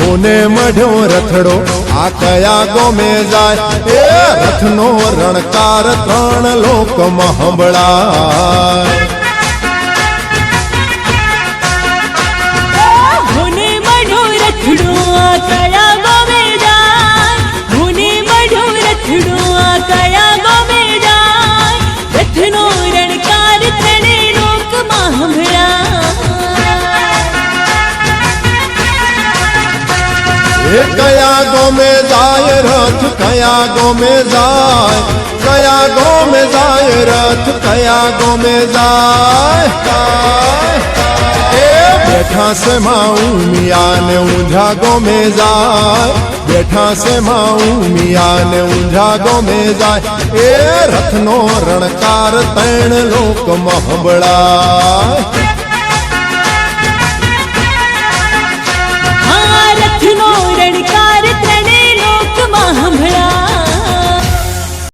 કોને મઢ્યો રથડો આ કયા ગોમે જાય એ રથનો રણકાર ત્રણ લોકમાં સંભળાય કોને મઢ્યો રથડો આ કયા ગોમે જાય કોને મઢ્યો રથડો આ કયા ગોમે જાય રથનો રણકાર ત્રણે લોકમાં સંભળાય એ કયા ગોમે જાય રથ કયા ગોમે જાય કયા ગોમે જાય રથ કયા ગોમે જાય એ બેઠા છે માઉ મિયા ને ઊંઝા ગોમે જાય બેઠા છે માઉ મિયા ને ઊંઝા ગોમે જાય એ રથનો રણકાર ત્રણ લોકમાં સંભળાય